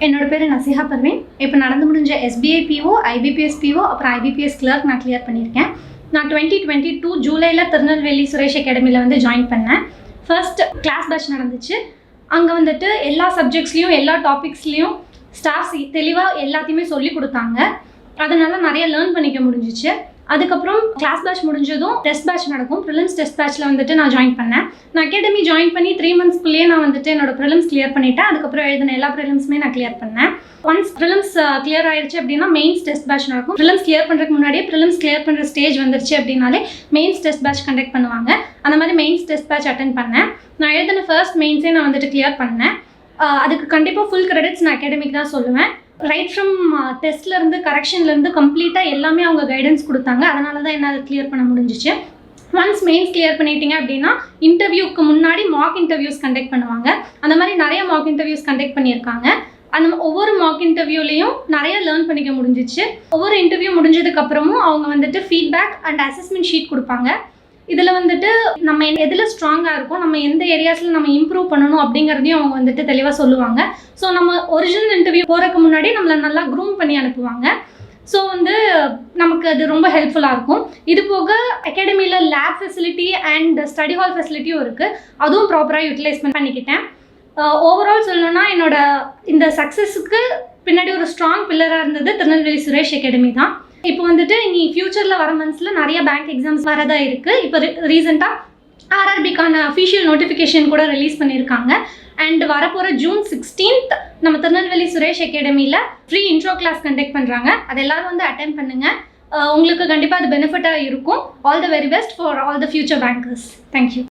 என்னோட பேர் நசிஹா பர்வீன். இப்போ நடந்து முடிஞ்ச SBI PO, IBPS PO அப்புறம் IBPS கிளர்க் நான் கிளியர் பண்ணியிருக்கேன். நான் 2022 ஜூலையில் திருநெல்வேலி சுரேஷ் அகாடமியில் வந்து ஜாயின் பண்ணேன். ஃபர்ஸ்ட் கிளாஸ் பேட்ச் நடந்துச்சு. அங்கே வந்துட்டு எல்லா சப்ஜெக்ட்ஸ்லேயும் எல்லா டாபிக்ஸ்லேயும் ஸ்டாஃப்ஸ் தெளிவாக எல்லாத்தையுமே சொல்லி கொடுத்தாங்க. அதனால நிறைய லேர்ன் பண்ணிக்க முடிஞ்சிச்சு. அதுக்கப்புறம் கிளாஸ் பேட்ச் முடிஞ்சதும் டெஸ்ட் பேட்ச் நடக்கும். ப்ரிலிம்ஸ் டெஸ்ட் பேட்ச்சில் வந்துட்டு நான் ஜாயின் பண்ணேன். நான் அகாடமி ஜாயின் பண்ணி 3 monthsக்குள்ளேயே நான் வந்துட்டு என்னோட ப்ரிலிம்ஸ் கிளியர் பண்ணிட்டேன். அதுக்கப்புறம் எழுதின எல்லா ப்ரிலிம்ஸுமே நான் கிளியர் பண்ணேன். ஒன்ஸ் ப்ரிலிம்ஸ் கிளியர் ஆயிடுச்சு அப்படின்னா மெயின்ஸ் டெஸ்ட் பேட்ச் நடக்கும். ப்ரிலிம்ஸ் கிளியர் பண்ணுறதுக்கு முன்னாடியே ப்ரிலிம்ஸ் கிளியர் பண்ணுற ஸ்டேஜ் வந்துருச்சு அப்படின்னாலே மெயின்ஸ் டெஸ்ட் பேட்ச் கண்டக்ட் பண்ணுவாங்க. அந்த மாதிரி மெயின்ஸ் டெஸ்ட் பேட்ச் அட்டென்ட் பண்ணேன். நான் எழுதின ஃபர்ஸ்ட் மெயின்ஸே நான் வந்துட்டு கிளியர் பண்ணேன். அதுக்கு கண்டிப்பாக ஃபுல் கிரெடிட்ஸ் நான் அகாடமிக்கு தான் சொல்லுவேன். ரைட் ஃப்ரம் டெஸ்ட்லேருந்து கரெக்ஷன்லேருந்து கம்ப்ளீட்டாக எல்லாமே அவங்க கைடன்ஸ் கொடுத்தாங்க. அதனால தான் என்னால் கிளியர் பண்ண முடிஞ்சிச்சு. ஒன்ஸ் மெயின்ஸ் கிளியர் பண்ணிட்டீங்க அப்படின்னா இன்டர்வியூக்கு முன்னாடி மாக் இன்டர்வியூஸ் கண்டக்ட் பண்ணுவாங்க. அந்த மாதிரி நிறைய மாக் இன்டர்வியூஸ் கண்டக்ட் பண்ணியிருக்காங்க. அந்த ஒவ்வொரு மாக் இன்டர்வியூலையும் நிறைய லேர்ன் பண்ணிக்க முடிஞ்சிச்சு. ஒவ்வொரு இன்டர்வியூ முடிஞ்சதுக்கப்புறமும் அவங்க வந்துட்டு ஃபீட்பேக் அண்ட் அசஸ்மெண்ட் ஷீட் கொடுப்பாங்க. இதில் வந்துட்டு நம்ம எதில் ஸ்ட்ராங்காக இருக்கும், நம்ம எந்த ஏரியாஸில் நம்ம இம்ப்ரூவ் பண்ணணும் அப்படிங்கிறதையும் அவங்க வந்துட்டு தெளிவாக சொல்லுவாங்க. ஸோ நம்ம ஒரிஜினல் இன்டர்வியூ போகிறதுக்கு முன்னாடி நம்மளை நல்லா க்ரூம் பண்ணி அனுப்புவாங்க. ஸோ வந்து நமக்கு அது ரொம்ப ஹெல்ப்ஃபுல்லாக இருக்கும். இது போக அகாடமியில் lab facility and study hall ஃபெசிலிட்டியும் இருக்குது. அதுவும் ப்ராப்பராக யூட்டிலைஸ் பண்ணிக்கிட்டேன். ஓவரால் சொல்லணும்னா என்னோட இந்த சக்ஸஸுக்கு பின்னாடி ஒரு ஸ்ட்ராங் பில்லராக இருந்தது திருநெல்வேலி சுரேஷ் அகாடமி தான். இப்போ வந்துட்டு இனி ஃபியூச்சரில் வர மந்த்ஸில் நிறைய பேங்க் எக்ஸாம்ஸ் வரதா இருக்குது. இப்போ ரீசெண்டாக RRBக்கான அஃபிஷியல் நோட்டிஃபிகேஷன் கூட ரிலீஸ் பண்ணியிருக்காங்க. அண்ட் வரப்போகிற June 16th நம்ம திருநெல்வேலி சுரேஷ் அகாடமியில் ஃப்ரீ இன்ட்ரோ கிளாஸ் கண்டக்ட் பண்ணுறாங்க. அது எல்லோரும் வந்து அட்டென்ட் பண்ணுங்கள். உங்களுக்கு கண்டிப்பாக அது பெனிஃபிட்டாக இருக்கும். All the very best for all the future bankers. Thank you.